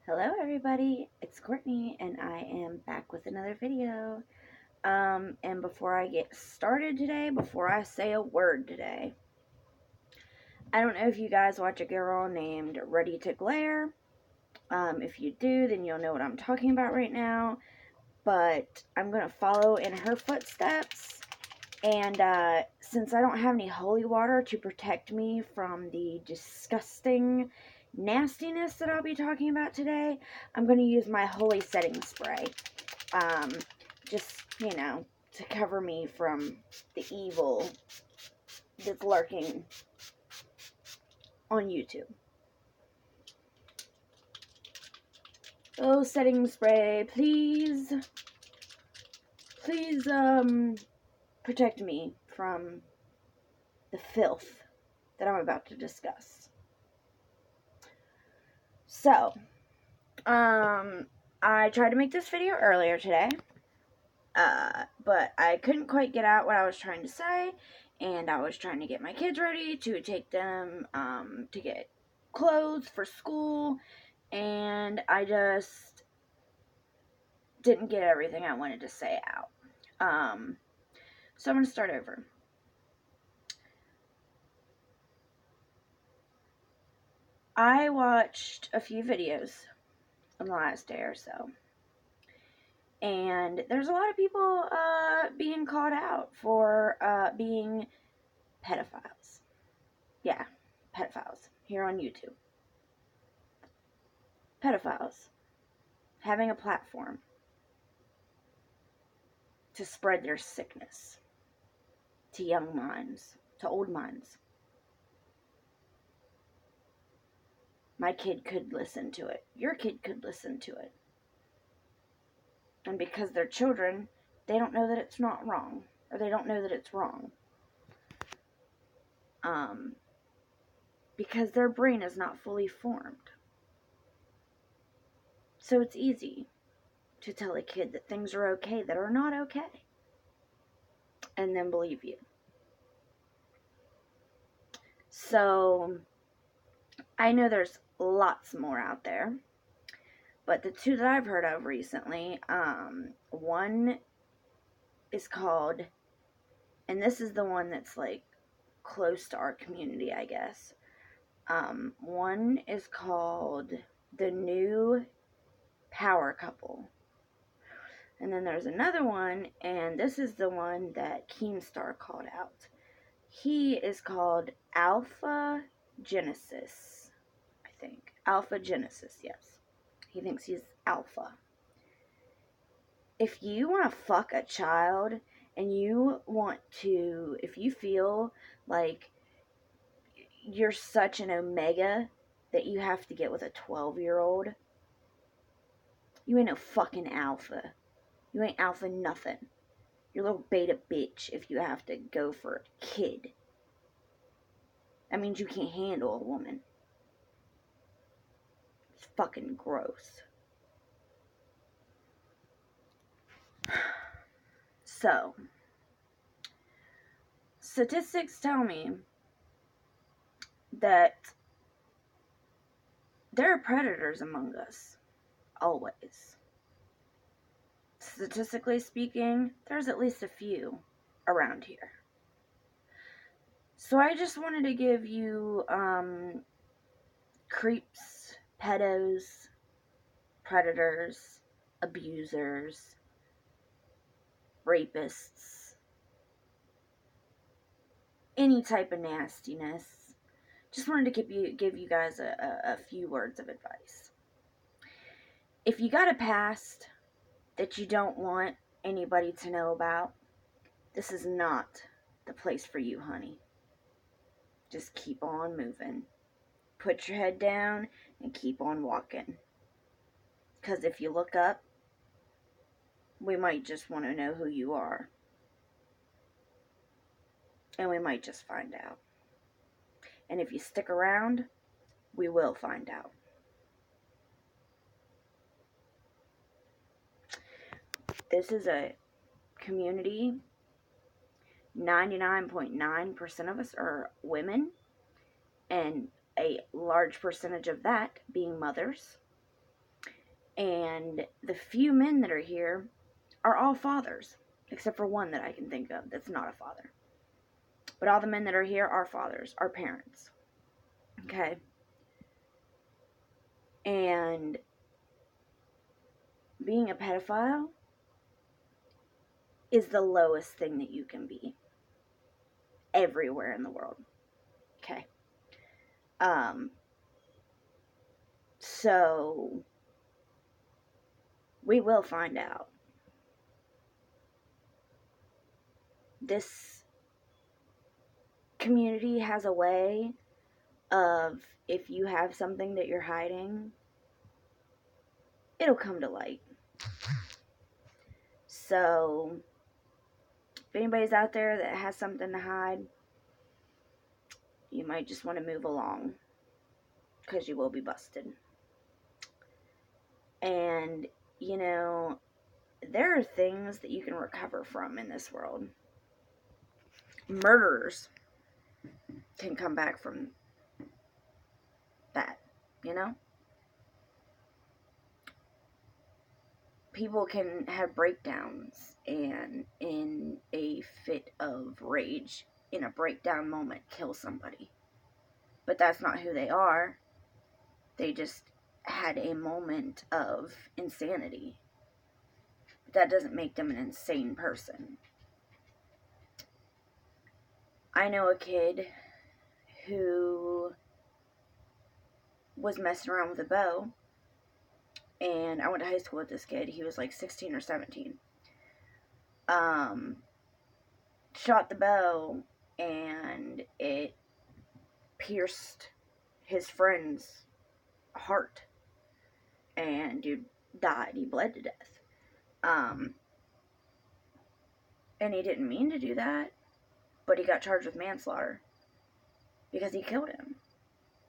Hello everybody, it's Courtney and I am back with another video. And before I get started today, before I say a word today, I don't know if you guys watch a girl named Ready to Glare. If you do, then you'll know what I'm talking about right now. But I'm going to follow in her footsteps. And since I don't have any holy water to protect me from the disgusting nastiness that I'll be talking about today, I'm going to use my holy setting spray. Just, to cover me from the evil that's lurking on YouTube. Oh, setting spray, please, protect me from the filth that I'm about to discuss. So, I tried to make this video earlier today, but I couldn't quite get out what I was trying to say, and I was trying to get my kids ready to take them, to get clothes for school, and I just didn't get everything I wanted to say out. So I'm going to start over. I watched a few videos in the last day or so, and there's a lot of people being called out for being pedophiles. Yeah, pedophiles here on YouTube. Pedophiles having a platform to spread their sickness to young minds, to old minds. My kid could listen to it. Your kid could listen to it. And because they're children, they don't know that it's not wrong. Or they don't know that it's wrong. Because their brain is not fully formed. So it's easy to tell a kid that things are okay that are not okay. And then believe you. So, I know there's lots more out there. But the two that I've heard of recently, one is called, and this is the one that's like close to our community, I guess. One is called The New Power Couple. And then there's another one, and this is the one that Keemstar called out. He is called Alpha Genesis, I think. Alpha Genesis, yes. He thinks he's alpha. If you want to fuck a child and if you feel like you're such an omega that you have to get with a 12-year-old, you ain't no fucking alpha. You ain't alpha nothing. You're a little beta bitch if you have to go for a kid. That means you can't handle a woman. It's fucking gross. So, statistics tell me that there are predators among us. Always. Statistically speaking, there's at least a few around here. So I just wanted to give you creeps, pedos, predators, abusers, rapists, any type of nastiness. Just wanted to give you guys a few words of advice. If you got a past that you don't want anybody to know about, this is not the place for you, honey. Just keep on moving. Put your head down and keep on walking. Because if you look up, we might just want to know who you are. And we might just find out. And if you stick around, we will find out. This is a community. 99.9% of us are women. And a large percentage of that being mothers. And the few men that are here are all fathers, except for one that I can think of that's not a father. But all the men that are here are fathers, are parents. Okay? And being a pedophile is the lowest thing that you can be everywhere in the world. Okay? So we will find out. This community has a way of, if you have something that you're hiding, it'll come to light. So if anybody's out there that has something to hide, you might just want to move along, because you will be busted. And, you know, there are things that you can recover from in this world. Murderers can come back from that, you know? People can have breakdowns and, in a fit of rage, in a breakdown moment, kill somebody. But that's not who they are. They just had a moment of insanity. That doesn't make them an insane person. I know a kid who was messing around with a bow, and I went to high school with this kid. He was like 16 or 17. Shot the bow, and it pierced his friend's heart, and dude died. He bled to death. And he didn't mean to do that, but he got charged with manslaughter because he killed him,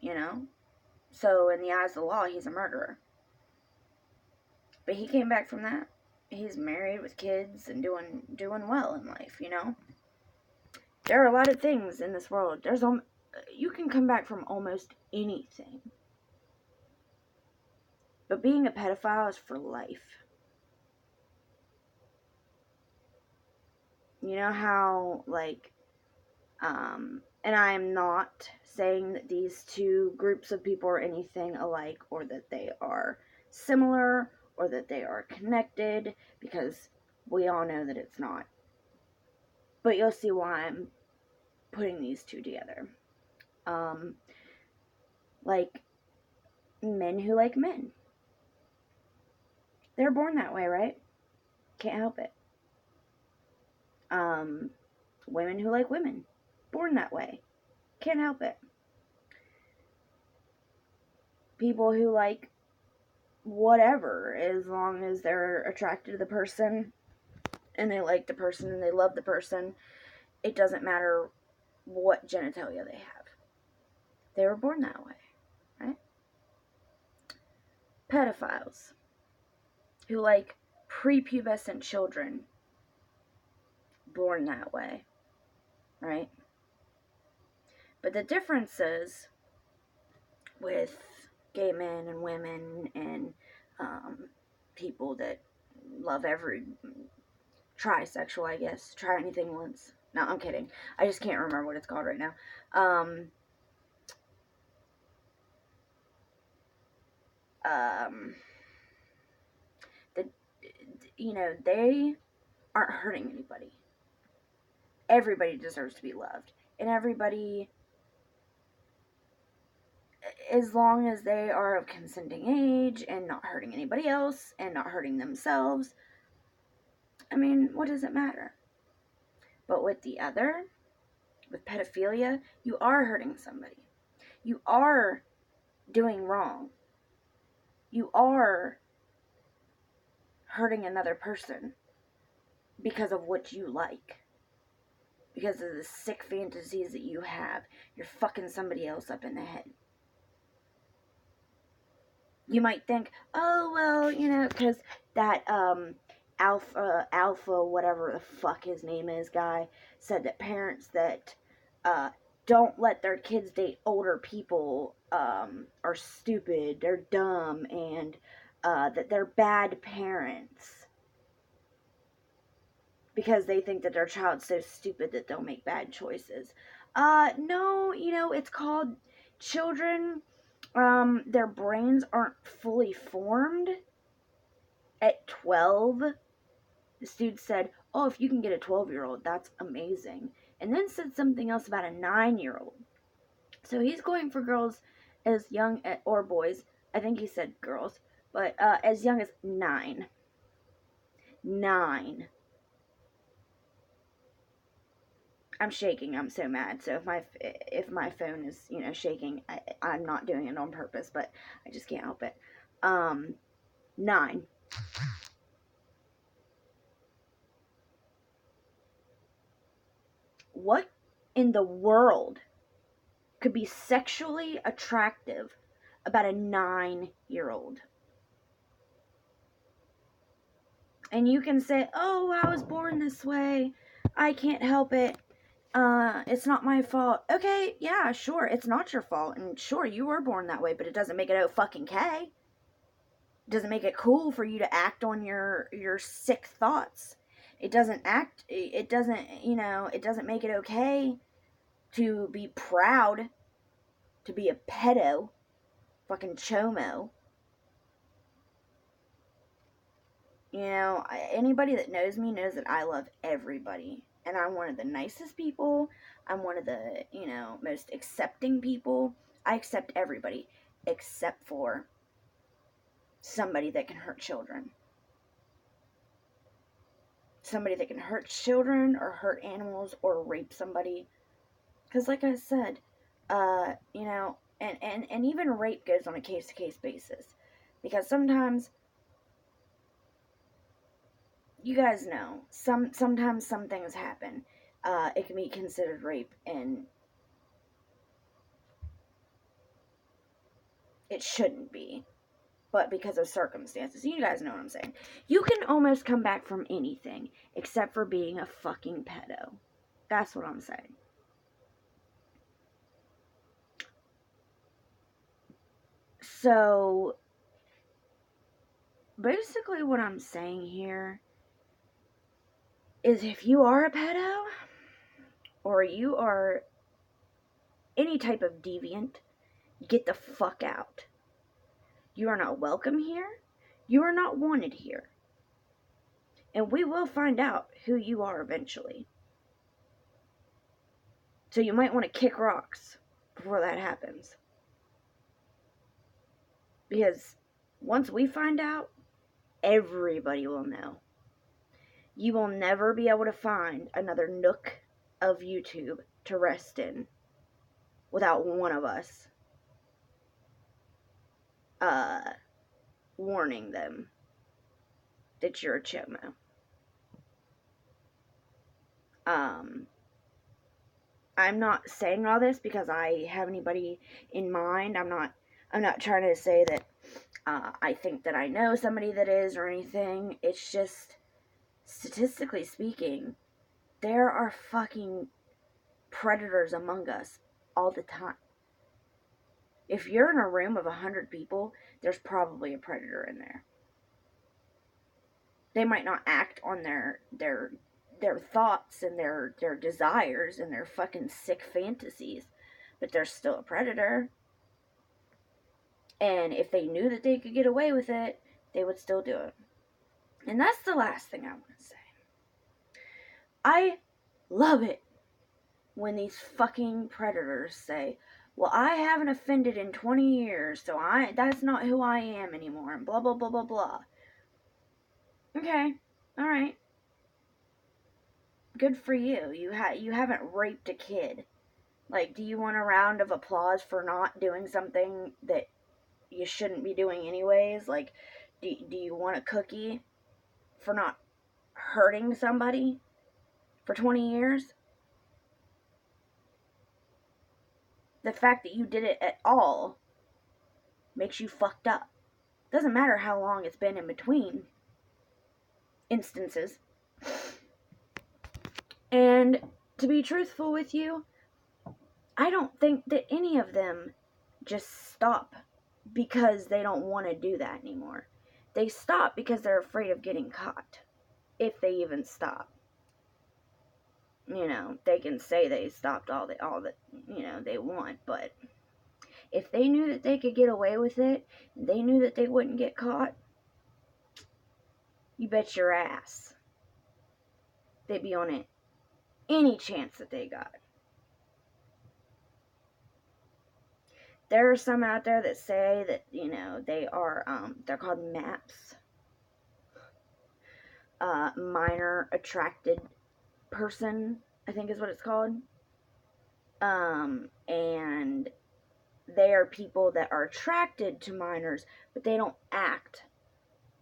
you know? So in the eyes of the law, he's a murderer. But he came back from that. He's married with kids and doing well in life, you know? There are a lot of things in this world. You can come back from almost anything. But being a pedophile is for life. You know how, like, and I am not saying that these two groups of people are anything alike, or that they are similar, or that they are connected, because we all know that it's not. But you'll see why I'm putting these two together. Like, men who like men. They're born that way, right? Can't help it. Women who like women. Born that way. Can't help it. People who like whatever, as long as they're attracted to the person, and they like the person, and they love the person, it doesn't matter what genitalia they have. They were born that way, right? Pedophiles who like prepubescent children, born that way, right? But the difference is with gay men and women and people that love trisexual, I guess. Try anything once. No, I'm kidding. I just can't remember what it's called right now. They aren't hurting anybody. Everybody deserves to be loved. And everybody, as long as they are of consenting age and not hurting anybody else and not hurting themselves, I mean, what does it matter? But with pedophilia, you are hurting somebody. You are doing wrong. You are hurting another person because of what you like. Because of the sick fantasies that you have. You're fucking somebody else up in the head. You might think, oh, well, because that alpha, whatever the fuck his name is, guy, said that parents that don't let their kids date older people are stupid, they're dumb, and that they're bad parents because they think that their child's so stupid that they'll make bad choices. No, it's called children, their brains aren't fully formed at 12. This dude said, oh, if you can get a 12-year-old, that's amazing. And then said something else about a 9-year-old. So he's going for girls as young, or boys, I think he said girls, but as young as 9. 9. I'm shaking. I'm so mad. So if my phone is shaking, I'm not doing it on purpose, but I just can't help it. 9. What in the world could be sexually attractive about a 9-year-old? And you can say, oh, I was born this way, I can't help it, it's not my fault. Okay, yeah, sure, it's not your fault, and sure, you were born that way, but it doesn't make it O-fucking-K. It doesn't make it cool for you to act on your sick thoughts. It doesn't make it okay to be proud to be a pedo, fucking chomo. Anybody that knows me knows that I love everybody. And I'm one of the nicest people. I'm one of the, most accepting people. I accept everybody except for somebody that can hurt children. Somebody that can hurt children or hurt animals or rape somebody. Because like I said, and even rape goes on a case-to-case basis. Because sometimes, you guys know, sometimes some things happen. It can be considered rape, and it shouldn't be. But because of circumstances, you guys know what I'm saying. You can almost come back from anything, except for being a fucking pedo. That's what I'm saying. So, basically what I'm saying here is if you are a pedo, or you are any type of deviant, get the fuck out. You are not welcome here. You are not wanted here. And we will find out who you are eventually. So you might want to kick rocks before that happens. Because once we find out, everybody will know. You will never be able to find another nook of YouTube to rest in without one of us warning them that you're a chomo. I'm not saying all this because I have anybody in mind. I'm not trying to say that I think that I know somebody that is or anything. It's just, statistically speaking, there are fucking predators among us all the time. If you're in a room of 100 people, there's probably a predator in there. They might not act on their thoughts and their desires and their fucking sick fantasies, but they're still a predator. And if they knew that they could get away with it, they would still do it. And that's the last thing I want to say. I love it when these fucking predators say, well, I haven't offended in 20 years, so that's not who I am anymore, and blah, blah, blah, blah, blah. Okay, alright. Good for you. You haven't raped a kid. Like, do you want a round of applause for not doing something that you shouldn't be doing anyways? Like, do you want a cookie for not hurting somebody for 20 years? The fact that you did it at all makes you fucked up. Doesn't matter how long it's been in between instances. And to be truthful with you, I don't think that any of them just stop because they don't want to do that anymore. They stop because they're afraid of getting caught, if they even stop. You know, they can say they stopped all that, you know, they want, but if they knew that they could get away with it, and they knew that they wouldn't get caught, you bet your ass they'd be on it any chance that they got. There are some out there that say that, you know, they are, they're called MAPs. Minor attracted person, I think is what it's called. And they are people that are attracted to minors, but they don't act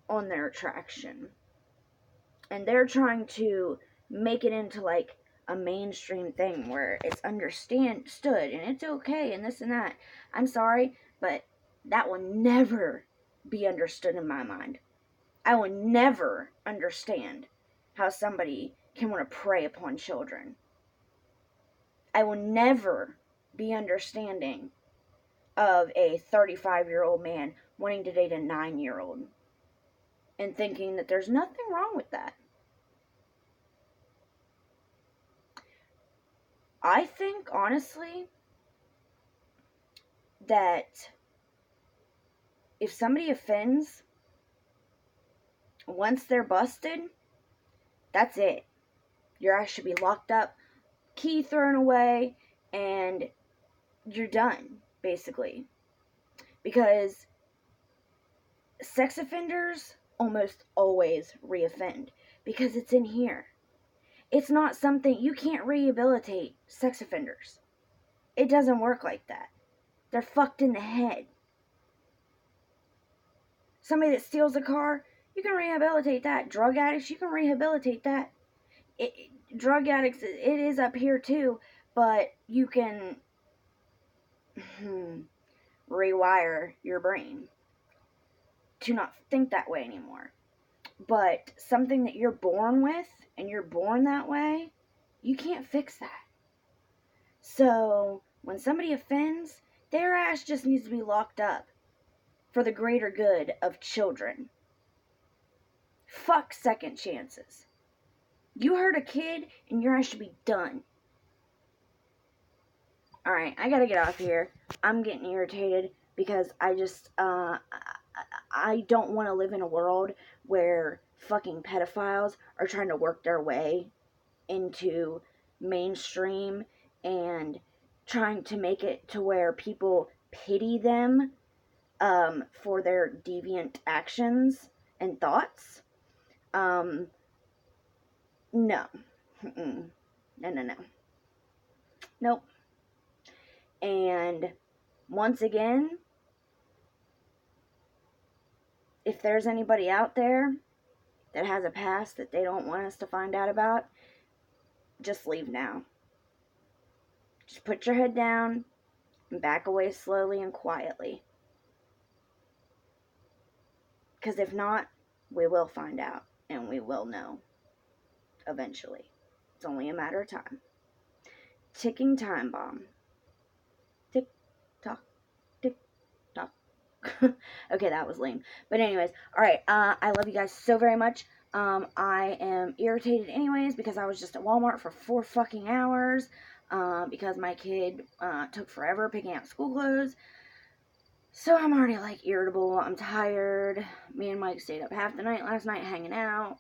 on their attraction. And they're trying to make it into like a mainstream thing where it's understood and it's okay and this and that. I'm sorry, but that will never be understood in my mind. I will never understand how somebody can want to prey upon children. I will never be understanding of a 35-year-old man wanting to date a 9-year-old and thinking that there's nothing wrong with that. I think, honestly, that if somebody offends, once they're busted, that's it. Your ass should be locked up, key thrown away, and you're done, basically. Because sex offenders almost always reoffend, because it's in here. It's not something, you can't rehabilitate sex offenders. It doesn't work like that. They're fucked in the head. Somebody that steals a car, you can rehabilitate that. Drug addicts, you can rehabilitate that. Drug addicts, it is up here too, but you can rewire your brain to not think that way anymore. But something that you're born with, and you're born that way, you can't fix that. So, when somebody offends, their ass just needs to be locked up for the greater good of children. Fuck second chances. You hurt a kid, and your ass should be done. Alright, I gotta get off here. I'm getting irritated because I just, I don't want to live in a world where fucking pedophiles are trying to work their way into mainstream and trying to make it to where people pity them for their deviant actions and thoughts. No. No. Nope. And once again, if there's anybody out there that has a past that they don't want us to find out about, just leave now. Just put your head down and back away slowly and quietly. Because if not, we will find out and we will know eventually. It's only a matter of time. Ticking time bomb. Tick tock, tick tock. Okay, that was lame. But anyways, alright, I love you guys so very much. I am irritated anyways because I was just at Walmart for 4 fucking hours because my kid took forever picking out school clothes. So I'm already like irritable. I'm tired. Me and Mike stayed up half the night last night hanging out.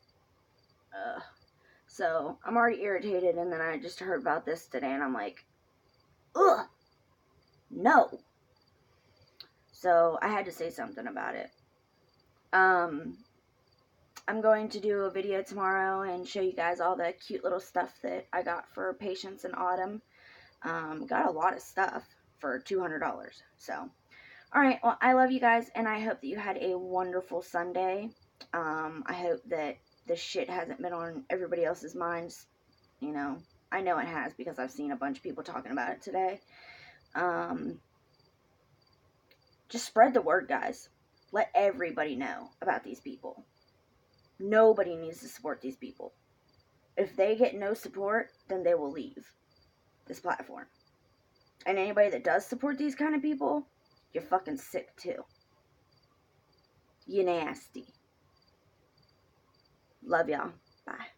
So I'm already irritated, and then I just heard about this today and I'm like, ugh, no. So I had to say something about it. I'm going to do a video tomorrow and show you guys all the cute little stuff that I got for Patience in Autumn. Got a lot of stuff for $200. So, alright, well, I love you guys, and I hope that you had a wonderful Sunday. I hope that this shit hasn't been on everybody else's minds. You know, I know it has because I've seen a bunch of people talking about it today. Just spread the word, guys. Let everybody know about these people. Nobody needs to support these people. If they get no support, then they will leave this platform. And anybody that does support these kind of people, you're fucking sick too. You nasty. Love y'all. Bye.